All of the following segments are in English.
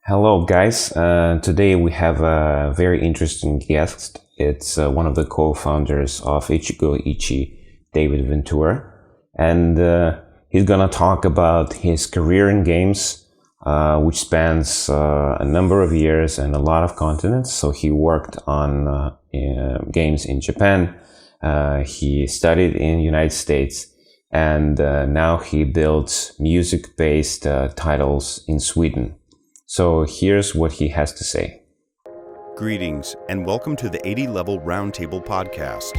Hello, guys. Today we have a very interesting guest. It's one of the co-founders of Ichigoichie, David Ventura, and he's gonna talk about his career in games, which spans a number of years and a lot of continents. So he worked on games in Japan. He studied in the United States, and now he builds music-based titles in Sweden. So here's what he has to say. Greetings and welcome to the 80 Level Roundtable podcast.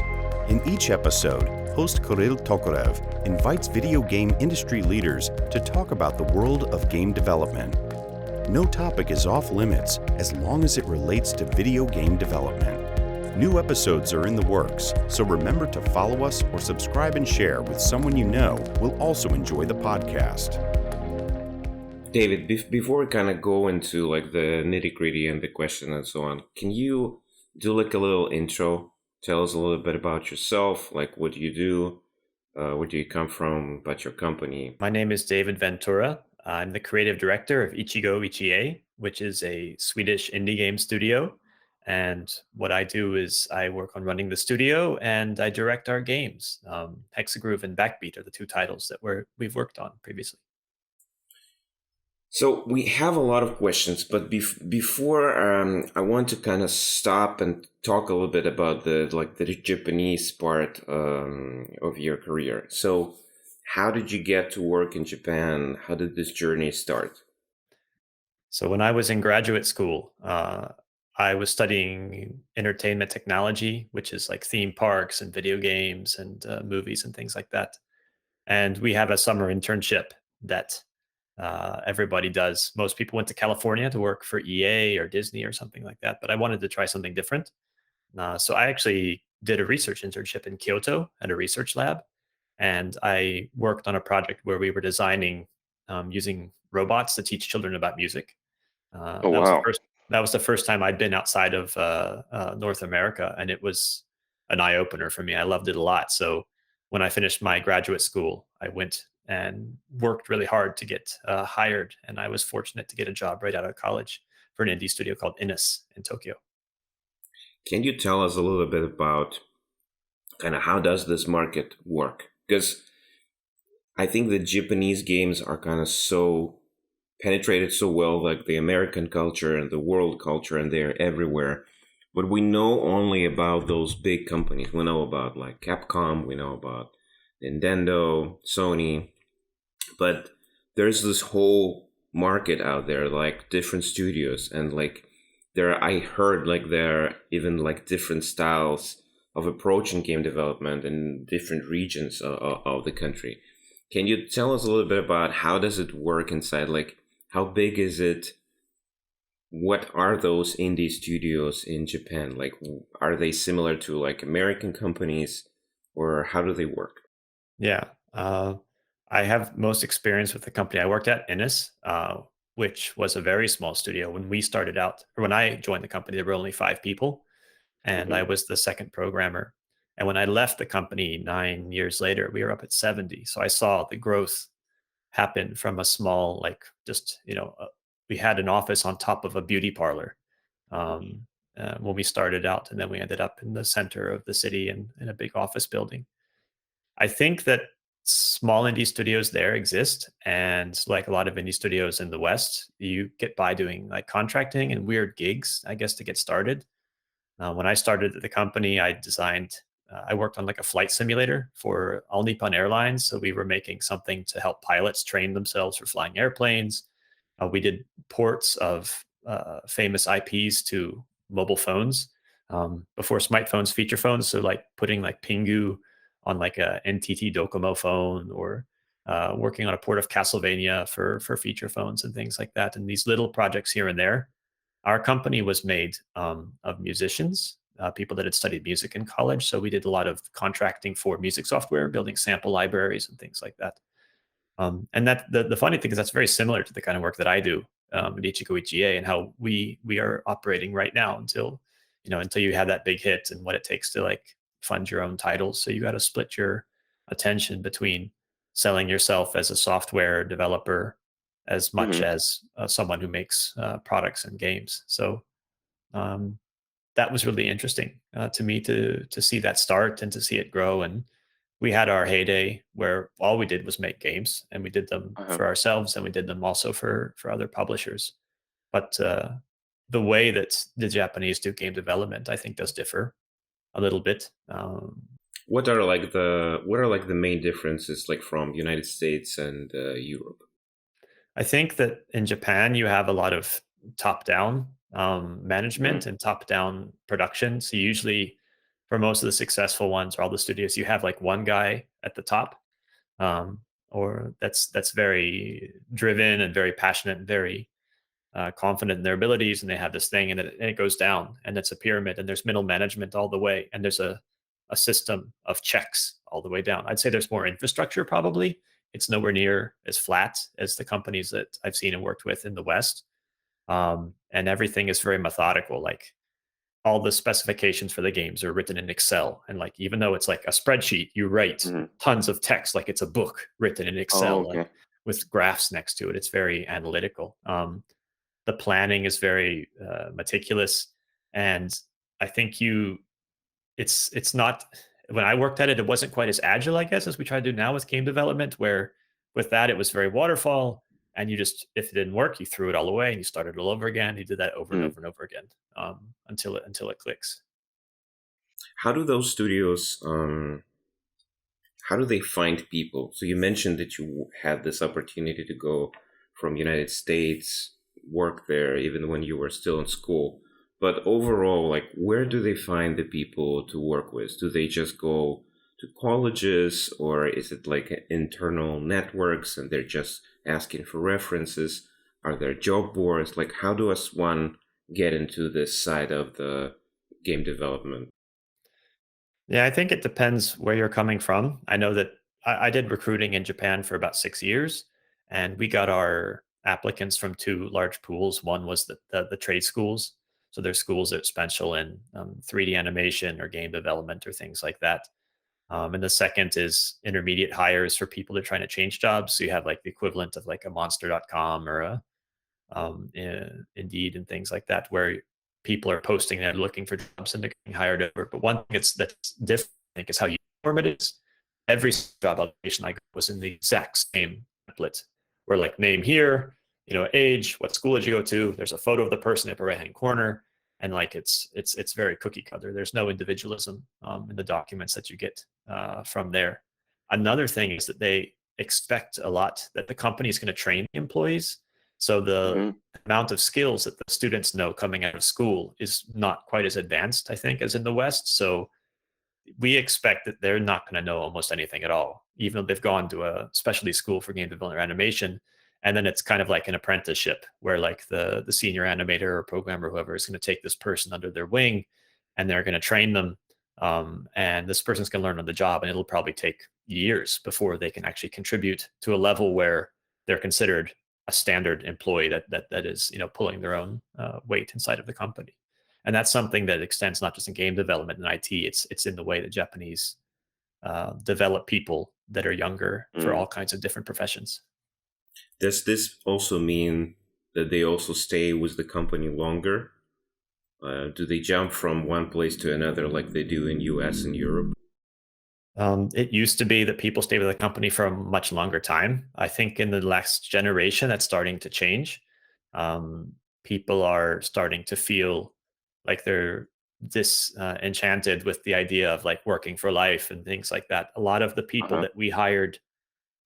In each episode, host Kirill Tokarev invites video game industry leaders to talk about the world of game development. No topic is off limits as long as it relates to video game development. New episodes are in the works, so remember to follow us or subscribe and share with someone you know will also enjoy the podcast. David, before we kind of go into like the nitty gritty and the question and so on, can you do like a little intro? Tell us a little bit about yourself, like what do you do, where do you come from, about your company? My name is David Ventura. I'm the creative director of Ichigoichie, which is a Swedish indie game studio. And what I do is I work on running the studio and I direct our games. Hexagroove and Backbeat are the two titles that we've worked on previously. So we have a lot of questions, but before I want to kind of stop and talk a little bit about the Japanese part of your career. So how did you get to work in Japan? How did this journey start? So when I was in graduate school, I was studying entertainment technology, which is like theme parks and video games and movies and things like that. And we have a summer internship that everybody does. Most people went to California to work for EA or Disney or something like that, but I wanted to try something different. So I actually did a research internship in Kyoto at a research lab, and I worked on a project where we were designing using robots to teach children about music. Oh, That was the wow. first. That was the first time I'd been outside of North America, and it was an eye opener for me. I loved it a lot. So when I finished my graduate school, I went and worked really hard to get hired, and I was fortunate to get a job right out of college for an indie studio called Innis in Tokyo. Can you tell us a little bit about kind of how does this market work? Because I think the Japanese games are kind of so penetrated so well, like the American culture and the world culture, and they're everywhere. But we know only about those big companies. We know about like Capcom, we know about Nintendo, Sony, but there's this whole market out there, like different studios, and like I heard like there are even like different styles of approaching game development in different regions of the country. Can you tell us a little bit about how does it work inside? Like, how big is it? What are those indie studios in Japan? Like, are they similar to like American companies, or how do they work? Yeah. I have most experience with the company I worked at, Innis, which was a very small studio. When we started out, or when I joined the company, there were only 5 people, and I Mhm. was the second programmer. And when I left the company 9 years later, we were up at 70. So I saw the growth happen from a small, like just, we had an office on top of a beauty parlor when we started out. And then we ended up in the center of the city in a big office building. I think that small indie studios there exist, and like a lot of indie studios in the West, you get by doing like contracting and weird gigs, I guess, to get started. When I started at the company, I worked on like a flight simulator for All Nippon Airlines. So we were making something to help pilots train themselves for flying airplanes. We did ports of famous IPs to mobile phones before smartphones, feature phones. So like putting like Pingu on like a NTT Docomo phone, or working on a port of Castlevania for feature phones and things like that. And these little projects here and there. Our company was made of musicians, people that had studied music in college. So we did a lot of contracting for music software, building sample libraries and things like that. And that the funny thing is that's very similar to the kind of work that I do at Ichigoichie, and how we are operating right now until you have that big hit, and what it takes to like fund your own titles. So you got to split your attention between selling yourself as a software developer, as much Hmm. as someone who makes products and games. So um, that was really interesting to me to see that start and to see it grow. And we had our heyday where all we did was make games, and we did them Uh-huh. for ourselves, and we did them also for other publishers. But the way that the Japanese do game development, I think, does differ a little bit. What are like the main differences like from United States and Europe? I think that in Japan, you have a lot of top down management Hmm. and top down production. So, usually, for most of the successful ones or all the studios, you have like one guy at the top, um, or that's very driven and very passionate and very confident in their abilities, and they have this thing, and it goes down, and it's a pyramid, and there's middle management all the way, and there's a system of checks all the way down. I'd say there's more infrastructure probably. It's nowhere near as flat as the companies that I've seen and worked with in the West, and everything is very methodical. Like all the specifications for the games are written in Excel, and like even though it's like a spreadsheet, you write Hmm. tons of text like it's a book written in Oh, Excel, like okay. with graphs next to it. It's very analytical. The planning is very meticulous, and I think it's not, when I worked at it, it wasn't quite as agile, I guess, as we try to do now with game development, where with that it was very waterfall, and you just, if it didn't work, you threw it all away and you started all over again. You did that over and Hmm. over and over again, until it clicks. How do those studios how do they find people? So you mentioned that you had this opportunity to go from United States, work there even when you were still in school. But overall, like where do they find the people to work with? Do they just go to colleges, or is it like internal networks and they're just asking for references? Are there job boards? Like how does one get into this side of the game development? Yeah, I think it depends where you're coming from. I know that I did recruiting in Japan for about 6 years, and we got our applicants from two large pools. One was the trade schools. So there's schools that special in 3D animation or game development or things like that. And the second is intermediate hires for people that are trying to change jobs. So you have like the equivalent of like a monster.com or a Indeed and things like that, where people are posting that looking for jobs and they're getting hired over. But one thing that's different, I think, is how you form it is. Every job application I got was in the exact same template, where like name here, age, what school did you go to? There's a photo of the person in the right hand corner, and like it's very cookie cutter. There's no individualism in the documents that you get from there. Another thing is that they expect a lot, that the company is going to train the employees, so the Hmm. amount of skills that the students know coming out of school is not quite as advanced, I think, as in the West. So we expect that they're not going to know almost anything at all, even though they've gone to a specialty school for game development or animation. And then it's kind of like an apprenticeship where like the senior animator or programmer, whoever, is going to take this person under their wing, and they're going to train them. And this person's going to learn on the job, and it'll probably take years before they can actually contribute to a level where they're considered a standard employee that is, pulling their own weight inside of the company. And that's something that extends not just in game development and IT. It's in the way that Japanese develop people that are younger for all kinds of different professions. Does this also mean that they also stay with the company longer? Do they jump from one place to another like they do in US and Europe? It used to be that people stay with a company for a much longer time. I think in the last generation, that's starting to change. People are starting to feel like they're disenchanted with the idea of like working for life and things like that. A lot of the people Uh-huh. that we hired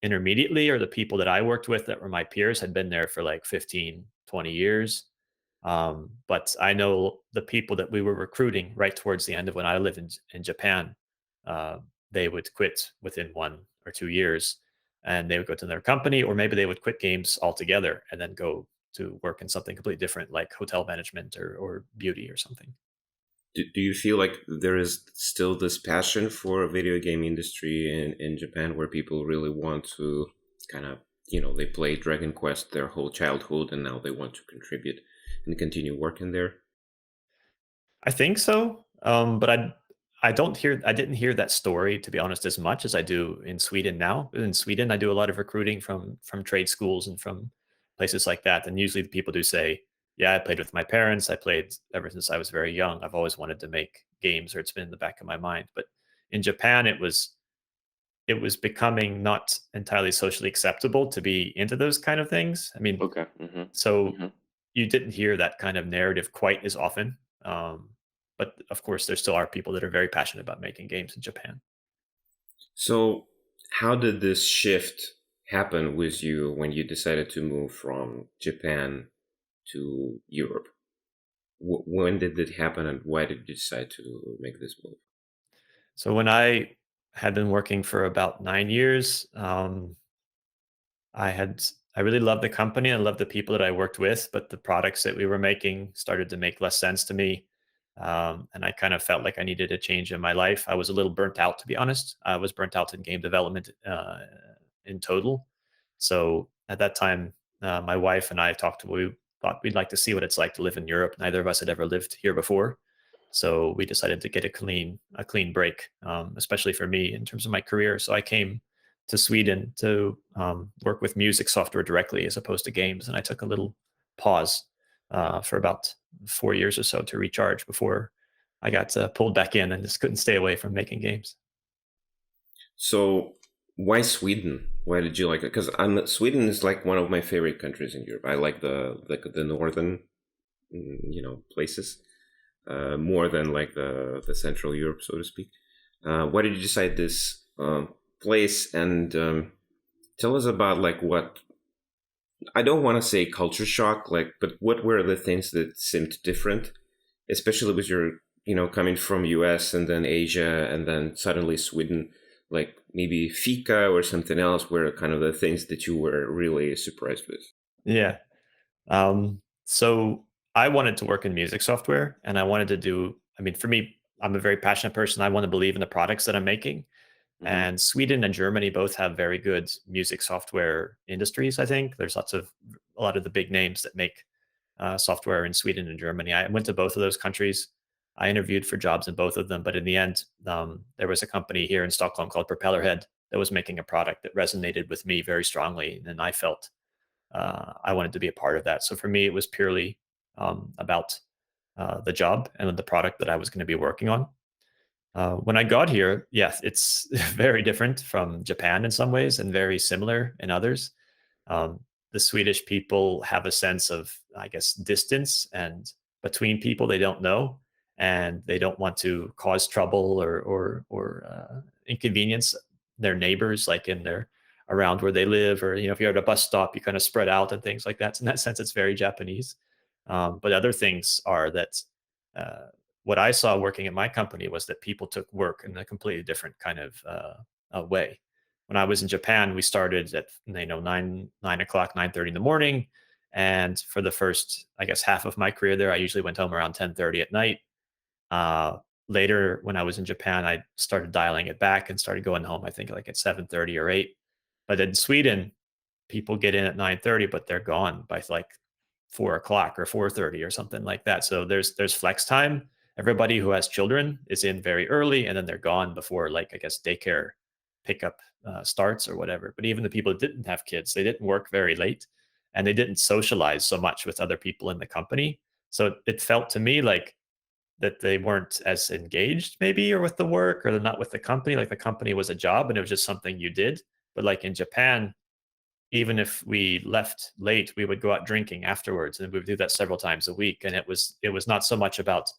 intermediately, or the people that I worked with that were my peers, had been there for like 15, 20 years. But I know the people that we were recruiting right towards the end of when I lived in Japan, uh, they would quit within 1 or 2 years, and they would go to another company, or maybe they would quit games altogether and then go to work in something completely different, like hotel management or beauty or something. Do you feel like there is still this passion for a video game industry in Japan where people really want to kind of, they play Dragon Quest their whole childhood and now they want to contribute and continue working there? I think so. But I didn't hear that story, to be honest, as much as I do in Sweden now. In Sweden, I do a lot of recruiting from trade schools and from places like that. And usually the people do say, yeah, I played with my parents. I played ever since I was very young. I've always wanted to make games, or it's been in the back of my mind. But in Japan, it was becoming not entirely socially acceptable to be into those kind of things. I mean, Okay. Hmm. so Hmm. you didn't hear that kind of narrative quite as often. But of course, there still are people that are very passionate about making games in Japan. So, how did this shift happen with you when you decided to move from Japan to Europe? When did it happen, and why did you decide to make this move? So when I had been working for about 9 years, I really loved the company. I loved the people that I worked with, but the products that we were making started to make less sense to me. And I kind of felt like I needed a change in my life. I was a little burnt out, to be honest. I was burnt out in game development in total. So at that time, my wife and I we thought we'd like to see what it's like to live in Europe. Neither of us had ever lived here before. So we decided to get a clean break, especially for me in terms of my career. So I came to Sweden to work with music software directly as opposed to games. And I took a little pause for about 4 years or so to recharge before I got pulled back in and just couldn't stay away from making games. So, why Sweden? Why did you like it? Because Sweden is like one of my favorite countries in Europe. I like the northern, places more than like the Central Europe, so to speak. Why did you decide this place? And tell us about like what I don't want to say culture shock, like, but what were the things that seemed different, especially with your, coming from US and then Asia and then suddenly Sweden, like maybe Fika or something else were kind of the things that you were really surprised with. Yeah. So I wanted to work in music software, and I wanted to do, I mean, for me, I'm a very passionate person. I want to believe in the products that I'm making. Hmm. And Sweden and Germany both have very good music software industries. I think there's a lot of the big names that make software in Sweden and Germany. I went to both of those countries. I interviewed for jobs in both of them, but in the end, there was a company here in Stockholm called Propellerhead that was making a product that resonated with me very strongly, and I felt I wanted to be a part of that. So for me, it was purely about the job and the product that I was going to be working on. When I got here, yes, it's very different from Japan in some ways and very similar in others. Um, the Swedish people have a sense of, I guess, distance and between people they don't know, and they don't want to cause trouble or inconvenience their neighbors, like in their around where they live, or if you're at a bus stop, you kind of spread out and things like that. So in that sense, it's very Japanese. But other things are that. Uh, what I saw working at my company was that people took work in a completely different kind of way. When I was in Japan, we started at 9 o'clock, 9:30 in the morning, and for the first, I guess, half of my career there, I usually went home around 10:30 at night. Uh, Later, when I was in Japan, I started dialing it back and started going home, I think, like at 7:30 or 8. But in Sweden, people get in at 9:30, but they're gone by like 4 o'clock or 4:30 or something like that. So there's flex time. Everybody who has children is in very early, and then they're gone before, like, I guess, daycare pickup starts or whatever. But even the people that didn't have kids, they didn't work very late, and they didn't socialize so much with other people in the company. So it felt to me like that they weren't as engaged, maybe, or with the work, or they're not with the company. Like the company was a job and it was just something you did. But like in Japan, even if we left late, we would go out drinking afterwards, and we would do that several times a week. And it was not so much about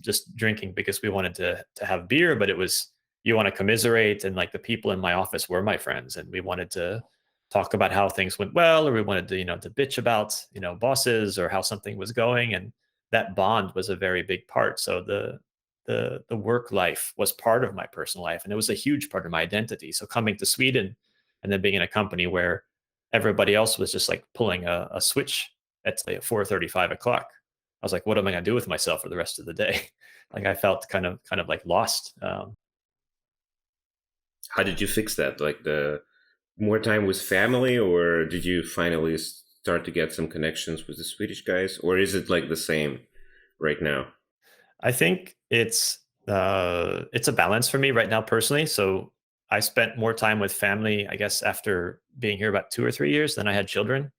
just drinking because we wanted to have beer, but it was, you want to commiserate, and like the people in my office were my friends, and we wanted to talk about how things went well, or we wanted to to bitch about bosses or how something was going, and that bond was a very big part. So the work life was part of my personal life, and it was a huge part of my identity. So coming to Sweden and then being in a company where everybody else was just like pulling a switch at say 4:30, 5 o'clock, I was like, what am I going to do with myself for the rest of the day? Like I felt kind of like lost. How did you fix that? Like the more time with family, or did you finally start to get some connections with the Swedish guys, or is it like the same right now? I think it's a balance for me right now personally. So I spent more time with family, I guess, after being here about 2 or 3 years than I had children.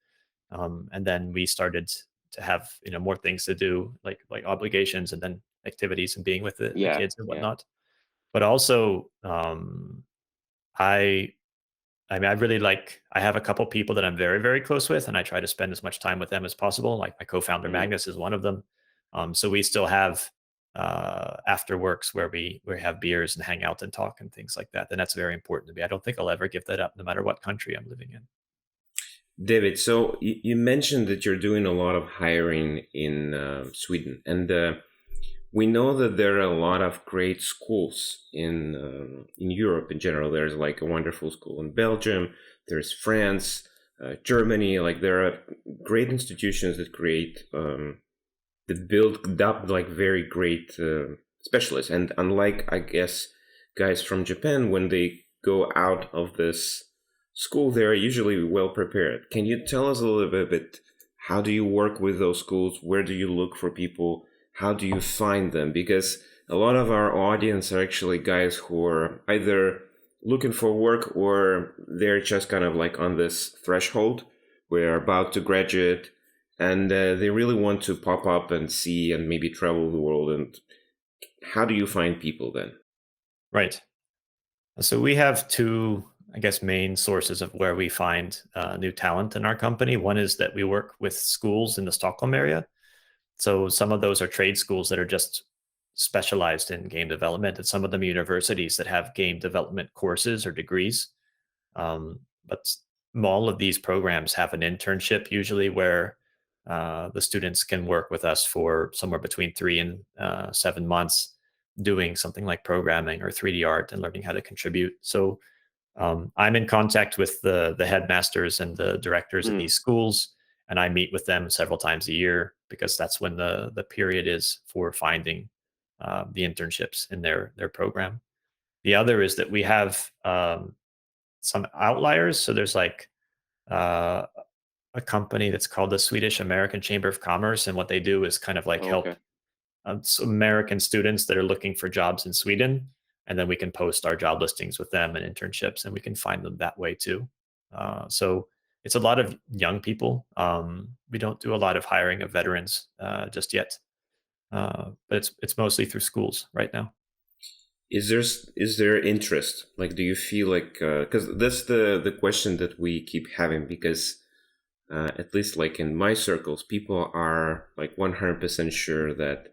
And then we started to have more things to do, like obligations and then activities and being with the Yeah, kids and yeah. whatnot. But also, I I mean, I really I have a couple people that I'm very, very close with, and I try to spend as much time with them as possible. Like my co-founder Mm. Magnus is one of them. So we still have after works where we have beers and hang out and talk and things like that. And that's very important to me. I don't think I'll ever give that up, no matter what country I'm living in. David, so you mentioned that you're doing a lot of hiring in Sweden, and we know that there are a lot of great schools in Europe in general. There's like a wonderful school in Belgium. There's France, Germany. Like there are great institutions that create that build up like very great specialists. And unlike, I guess, guys from Japan, when they go out of this school, they're usually well prepared. Can you tell us a little bit? How do you work with those schools? Where do you look for people? How do you find them? Because a lot of our audience are actually guys who are either looking for work or they're just kind of like on this threshold. We're about to graduate and they really want to pop up and see and maybe travel the world. And how do you find people then? Right. So we have two, I guess, main sources of where we find new talent in our company. One is that we work with schools in the Stockholm area. So some of those are trade schools that are just specialized in game development, and some of them are universities that have game development courses or degrees. But all of these programs have an internship usually where the students can work with us for somewhere between 3 and 7 months doing something like programming or 3D art and learning how to contribute. So I'm in contact with the headmasters and the directors of Hmm. these schools, and I meet with them several times a year because that's when the period is for finding the internships in their program. The other is that we have some outliers. So there's uh, a company that's called the Swedish American Chamber of Commerce, and what they do is kind of like help Okay. American students that are looking for jobs in Sweden, and then we can post our job listings with them and internships, and we can find them that way too. So it's a lot of young people. We don't do a lot of hiring of veterans just yet, but it's mostly through schools right now. Is there interest? Like, do you feel like because that's the question that we keep having because at least like in my circles, people are like 100% sure that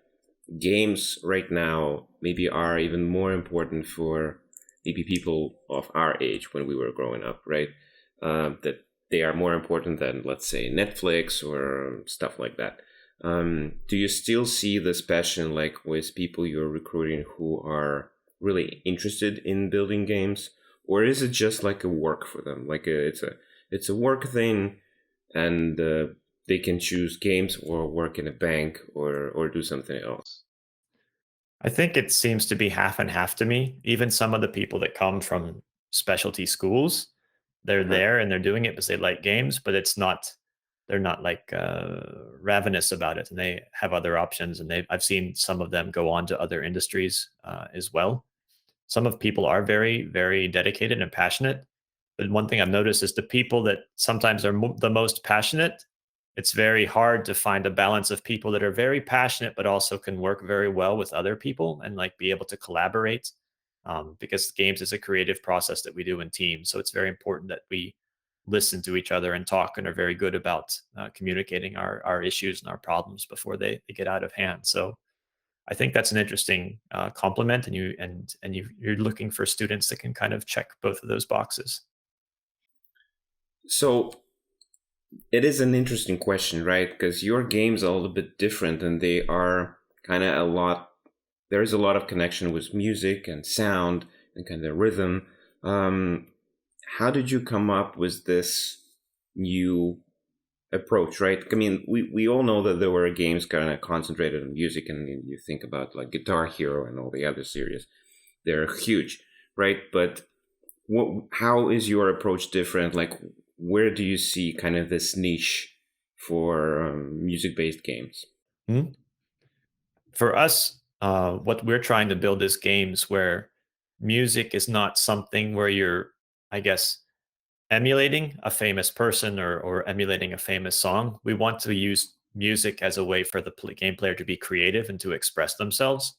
games right now maybe are even more important for maybe people of our age when we were growing up, right? That they are more important than, let's say, Netflix or stuff like that. Do you still see this passion like with people you're recruiting who are really interested in building games, or is it just like a work for them? Like it's a work thing, and they can choose games or work in a bank or do something else. I think it seems to be half and half to me. Even some of the people that come from specialty schools, they're Uh-huh. there and they're doing it because they like games, but they're not like ravenous about it, and they have other options. And I've seen some of them go on to other industries as well. Some of people are very, very dedicated and passionate. But one thing I've noticed is the people that sometimes are the most passionate, it's very hard to find a balance of people that are very passionate, but also can work very well with other people and like be able to collaborate. Because games is a creative process that we do in teams. So it's very important that we listen to each other and talk and are very good about communicating our issues and our problems before they get out of hand. So I think that's an interesting compliment, and you're looking for students that can kind of check both of those boxes. So it is an interesting question, right? Because your games are a little bit different and they are kind of a lot, there's a lot of connection with music and sound and kind of rhythm. Um, how did you come up with this new approach, right? I mean, we all know that there were games kind of concentrated on music, and you think about like Guitar Hero and all the other series. They're huge, right? But how is your approach different? Like, where do you see kind of this niche for music-based games? Mhm. For us, what we're trying to build is games where music is not something where you're, I guess, emulating a famous person or emulating a famous song. We want to use music as a way for the game player to be creative and to express themselves.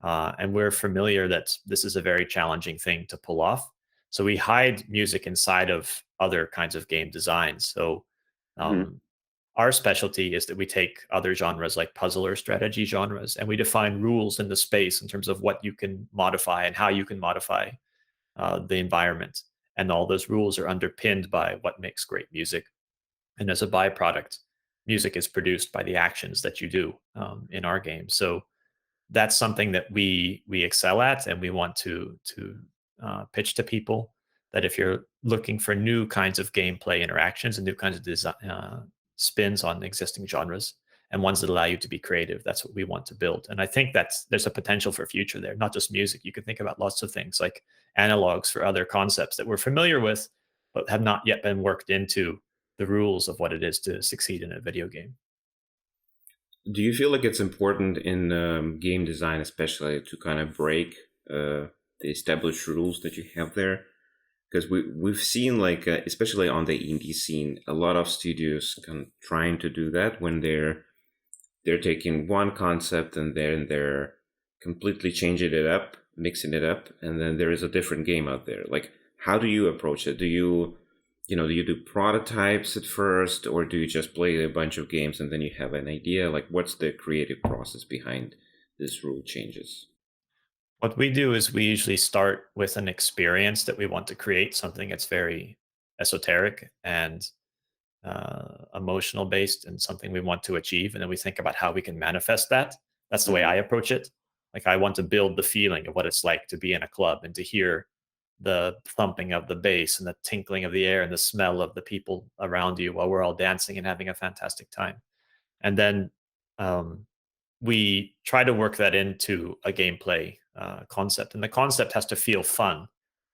And we're familiar that this is a very challenging thing to pull off. So we hide music inside of other kinds of game designs. So Hmm. um, our specialty is that we take other genres like puzzle or strategy genres and we define rules in the space in terms of what you can modify and how you can modify the environment. And all those rules are underpinned by what makes great music. And as a byproduct, music is produced by the actions that you do in our game. So that's something that we excel at, and we want to pitch to people that if you're looking for new kinds of gameplay interactions and new kinds of design, spins on existing genres and ones that allow you to be creative, that's what we want to build. And I think that's there's a potential for future there, not just music. You can think about lots of things like analogs for other concepts that we're familiar with but have not yet been worked into the rules of what it is to succeed in a video game. Do you feel like it's important in game design, especially, to kind of break the established rules that you have there? Because we've seen, like, especially on the indie scene, a lot of studios trying to do that when they're taking one concept and then they're completely changing it up, mixing it up, and then there is a different game out there. Like, how do you approach it? Do you do prototypes at first, or do you just play a bunch of games and then you have an idea? Like, what's the creative process behind these rule changes? What we do is we usually start with an experience that we want to create, something that's very esoteric and emotional based, and something we want to achieve. And then we think about how we can manifest that. That's the way Hmm. I approach it. Like, I want to build the feeling of what it's like to be in a club and to hear the thumping of the bass and the tinkling of the air and the smell of the people around you while we're all dancing and having a fantastic time. And then um, we try to work that into a gameplay concept, and the concept has to feel fun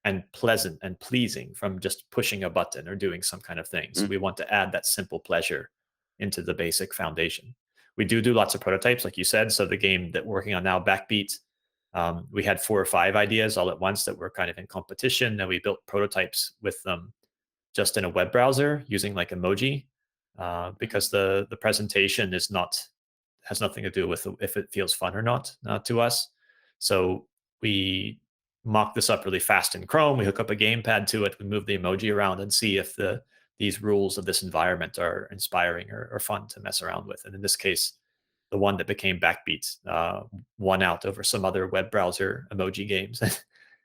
and pleasant and pleasing from just pushing a button or doing some kind of thing. So we want to add that simple pleasure into the basic foundation. We do lots of prototypes, like you said. So the game that we're working on now, Backbeat, we had 4 or 5 ideas all at once that were kind of in competition, and we built prototypes with them just in a web browser using like emoji, because the presentation is not has nothing to do with if it feels fun or not to us. So we mock this up really fast in Chrome. We hook up a gamepad to it. We move the emoji around and see if these rules of this environment are inspiring or fun to mess around with. And in this case, the one that became Backbeat won out over some other web browser emoji games,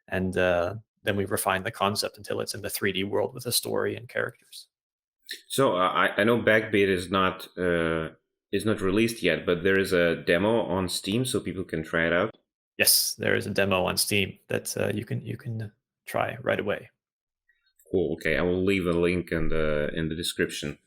and then we refine the concept until it's in the 3D world with a story and characters. So I know Backbeat is not released yet, but there is a demo on Steam, so people can try it out. Yes, there is a demo on Steam that you can try right away. Cool. Okay, I will leave a link in the description.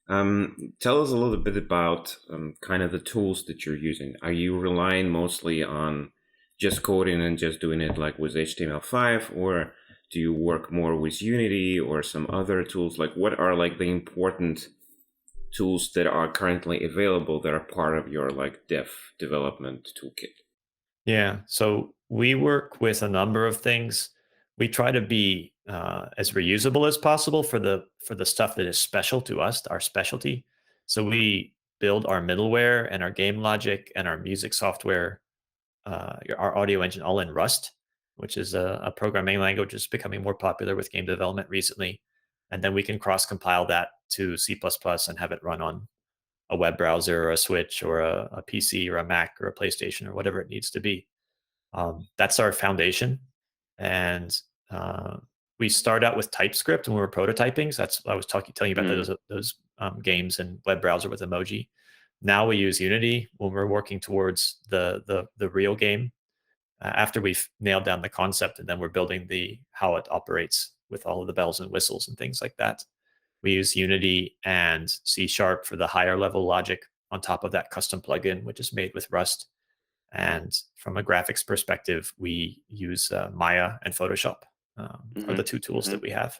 Tell us a little bit about kind of the tools that you're using. Are you relying mostly on just coding and just doing it like with HTML5, or do you work more with Unity or some other tools? Like, what are like the important tools that are currently available that are part of your like development toolkit? Yeah, so we work with a number of things. We try to be as reusable as possible for the stuff that is special to us, our specialty. So we build our middleware and our game logic and our music software, our audio engine, all in Rust, which is a programming language that's becoming more popular with game development recently. And then we can cross compile that to C++ and have it run on a web browser or a Switch or a PC or a Mac or a PlayStation or whatever it needs to be. That's our foundation. And uh, we start out with TypeScript when we were prototyping. So that's I was telling you about Mm. those games and web browser with emoji. Now we use Unity when we're working towards the real game. After we've nailed down the concept, and then we're building the how it operates with all of the bells and whistles and things like that. We use Unity and C# for the higher level logic on top of that custom plugin, which is made with Rust. And from a graphics perspective, we use Maya and Photoshop, are Hmm. the two tools Hmm. that we have.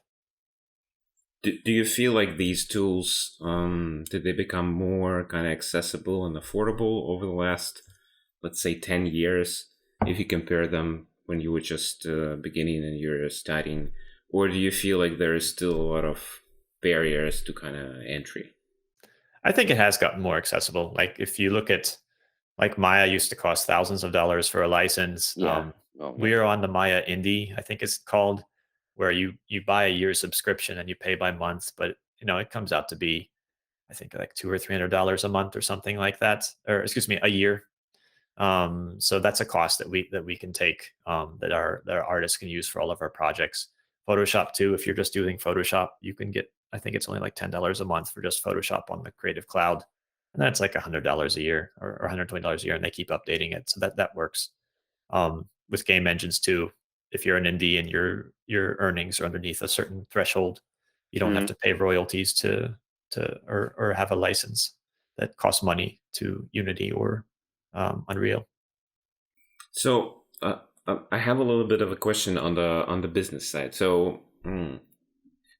Do you feel like these tools did they become more kind of accessible and affordable over the last, let's say, 10 years, if you compare them when you were just beginning and you're studying or do you feel like there is still a lot of barriers to kind of entry? I think it has gotten more accessible. Like if you look at like Maya used to cost thousands of dollars for a license. Yeah. Oh We yeah. are on the Maya Indie, I think it's called, where you buy a year subscription and you pay by month, but it comes out to be I think like $200 or $300 a month or something like that, or excuse me, a year. So that's a cost that we can take, that our artists can use for all of our projects. Photoshop too. If you're just doing Photoshop, you can get, I think it's only like $10 a month for just Photoshop on the Creative Cloud, and that's like $100 a year, or $120 a year, and they keep updating it, so that works. With game engines too, if you're an indie and your earnings are underneath a certain threshold, you don't have Mhm. to pay royalties or have a license that costs money to Unity or Unreal. So I have a little bit of a question on the business side. So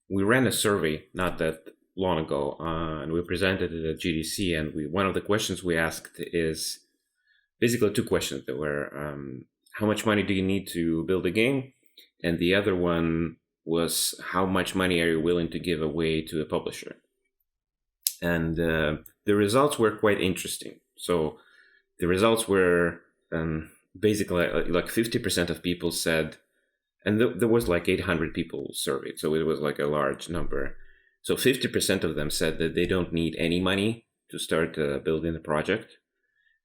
we ran a survey not that long ago, and we presented it at GDC. And one of the questions we asked is basically two questions that were, how much money do you need to build a game, and the other one was, how much money are you willing to give away to a publisher? And the results were quite interesting. So the results were, basically like 50% of people said, and there was like 800 people surveyed, so it was like a large number. So 50% of them said that they don't need any money to start building the project.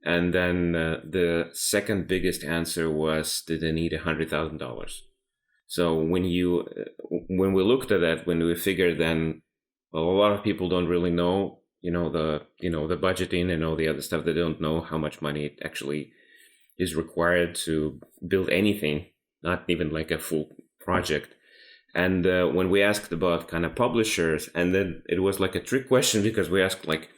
And then the second biggest answer was that they need $100,000. So when we looked at that, when we figured, then, well, a lot of people don't really know, the budgeting and all the other stuff. They don't know how much money it actually is required to build anything, not even like a full project. And when we asked about kind of publishers, and then it was like a trick question, because we asked, like,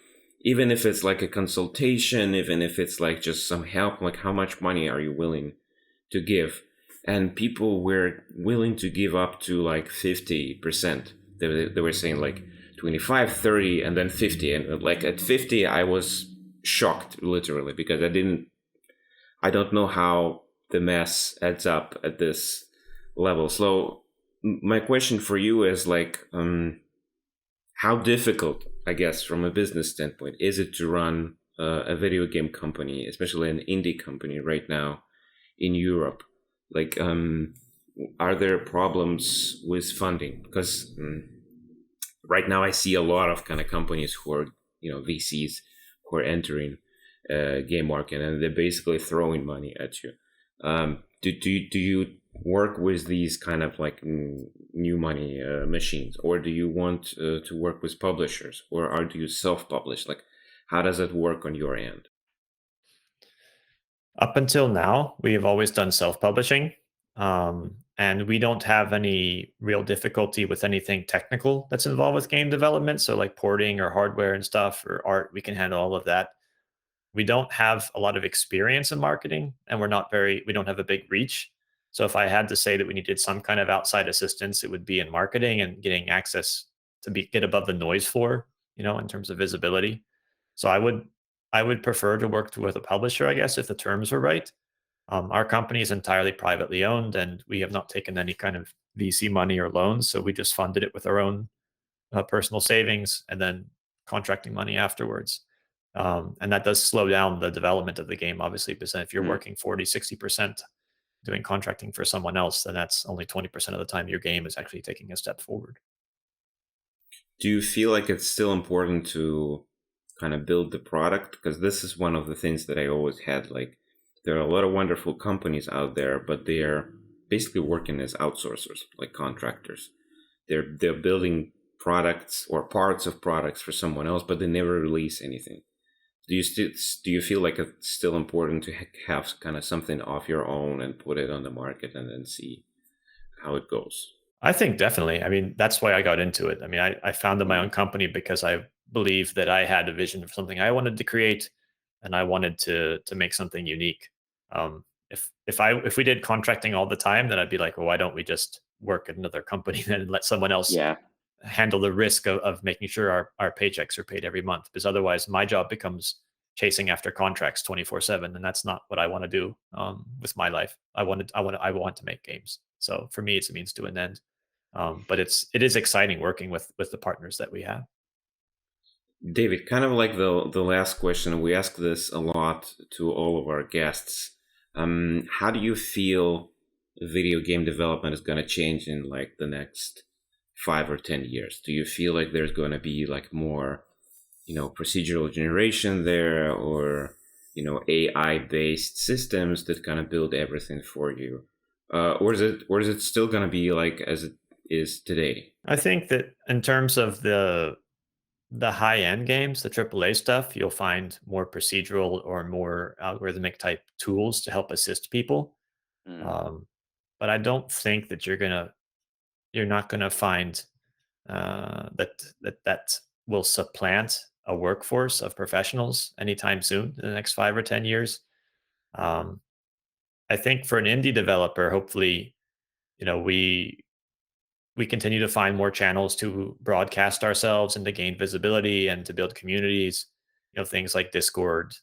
even if it's like a consultation, even if it's like just some help, like, how much money are you willing to give? And people were willing to give up to like 50%. They were saying like 25, 30, and then 50. And like at 50, I was shocked, literally, because I don't know how the math adds up at this level. So my question for you is like, how difficult, I guess, from a business standpoint, is it to run a video game company, especially an indie company right now in Europe? Like, are there problems with funding? Because right now I see a lot of kind of companies who are, VCs, who are entering game market, and they're basically throwing money at you. Do you work with these kind of like new money machines, or do you want to work with publishers, or do you self-publish? Like, how does it work on your end? Up until now, we have always done self-publishing, and we don't have any real difficulty with anything technical that's involved with game development. So, like porting or hardware and stuff or art, we can handle all of that. We don't have a lot of experience in marketing, and we don't have a big reach. So if I had to say that we needed some kind of outside assistance, it would be in marketing and getting access to get above the noise floor, in terms of visibility. So I would prefer to work with a publisher, I guess, if the terms were right. Our company is entirely privately owned, and we have not taken any kind of VC money or loans. So we just funded it with our own personal savings and then contracting money afterwards. And that does slow down the development of the game, obviously, because if you're Hmm. working 40, 60% doing contracting for someone else, then that's only 20% of the time your game is actually taking a step forward. Do you feel like it's still important to kind of build the product? Because this is one of the things that I always had. Like, there are a lot of wonderful companies out there, but they are basically working as outsourcers, like contractors. They're building products or parts of products for someone else, but they never release anything. Do you feel like it's still important to have kind of something of your own and put it on the market and then see how it goes? I think definitely. I mean, that's why I got into it. I mean, I founded my Mm. own company because I believed that I had a vision of something I wanted to create, and I wanted to make something unique. If we did contracting all the time, then I'd be like, well, why don't we just work at another company and let someone else Yeah. handle the risk of making sure our paychecks are paid every month? Because otherwise, my job becomes chasing after contracts 24/7, and that's not what I want to do with my life. I want to make games. So for me, it's a means to an end. But it is exciting working with the partners that we have. David, kind of like the last question, we ask this a lot to all of our guests. How do you feel video game development is going to change in like the next 5 or 10 years? Do you feel like there's going to be like more, procedural generation there, or AI based systems that kind of build everything for you, or is it still going to be like as it is today? I think that in terms of the high end games, the AAA stuff, you'll find more procedural or more algorithmic type tools to help assist people. Mm. Um, but I don't think that you're not gonna find that will supplant a workforce of professionals anytime soon in the next 5 or 10 years. Um, I think for an indie developer, hopefully, you know, we continue to find more channels to broadcast ourselves and to gain visibility and to build communities. Things like Discord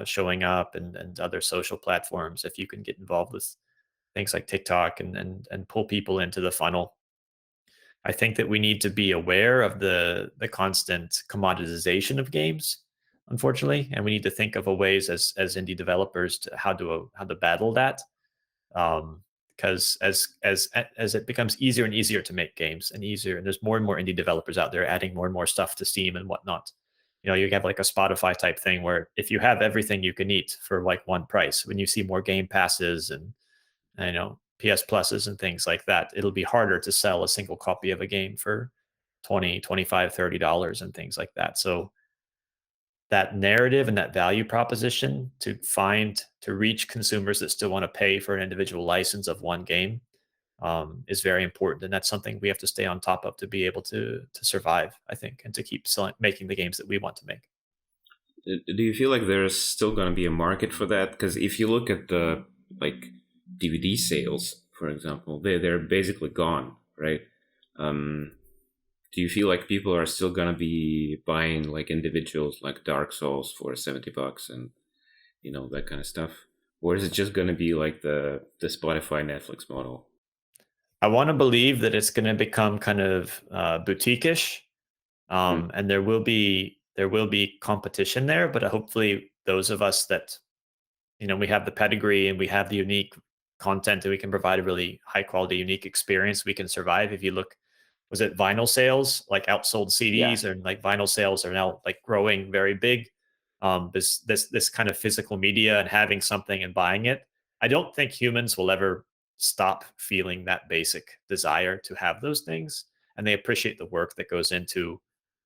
showing up, and other social platforms. If you can get involved with things like TikTok and pull people into the funnel. I think that we need to be aware of the constant commoditization of games, unfortunately, and we need to think of a ways as indie developers to how to battle that. Because as it becomes easier and easier to make games and easier, and there's more and more indie developers out there adding more and more stuff to Steam and whatnot. You have like a Spotify type thing where if you have everything you can eat for like one price, when you see more game passes and PS pluses and things like that, it'll be harder to sell a single copy of a game for 20, 25, $30 and things like that. So that narrative and that value proposition to reach consumers that still want to pay for an individual license of one game is very important, and that's something we have to stay on top of to be able to survive, I think, and to keep making the games that we want to make. Do you feel like there's still going to be a market for that? Because if you look at the DVD sales, for example, they're basically gone, right? Do you feel like people are still gonna be buying like individuals like Dark Souls for $70 and that kind of stuff, or is it just gonna be like the Spotify Netflix model? I want to believe that it's going to become kind of boutique-ish, and there will be competition there. But hopefully, those of us that we have the pedigree and we have the unique content that we can provide a really high quality, unique experience, we can survive. If you look, was it vinyl sales, like outsold CDs, or like vinyl sales are now like growing very big. This kind of physical media and having something and buying it. I don't think humans will ever stop feeling that basic desire to have those things, and they appreciate the work that goes into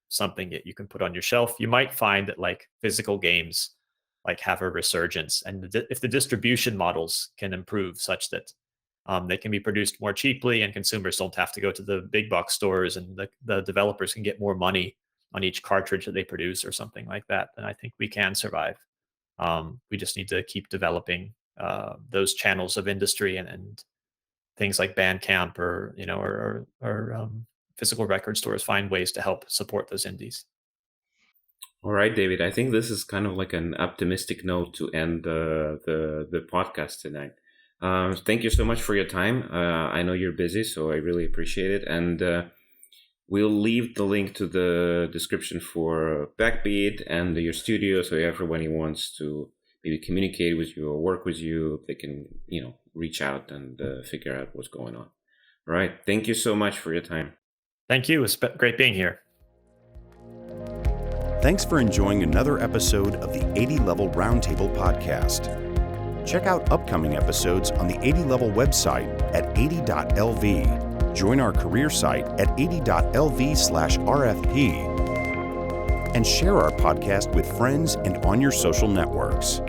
something that you can put on your shelf. You might find that like physical games like have a resurgence, and if the distribution models can improve such that they can be produced more cheaply and consumers don't have to go to the big box stores, and the developers can get more money on each cartridge that they produce or something like that, then I think we can survive. We just need to keep developing those channels of industry and things like Bandcamp or physical record stores find ways to help support those indies. All right, David. I think this is kind of like an optimistic note to end the podcast tonight. Thank you so much for your time. I know you're busy, so I really appreciate it. And we'll leave the link to the description for Backbeat and your studio, so everyone who wants to maybe communicate with you or work with you, they can, reach out and figure out what's going on. All right. Thank you so much for your time. Thank you. It's great being here. Thanks for enjoying another episode of the 80 Level Roundtable podcast. Check out upcoming episodes on the 80 Level website at 80.lv. Join our career site at 80.lv/RFP. And share our podcast with friends and on your social networks.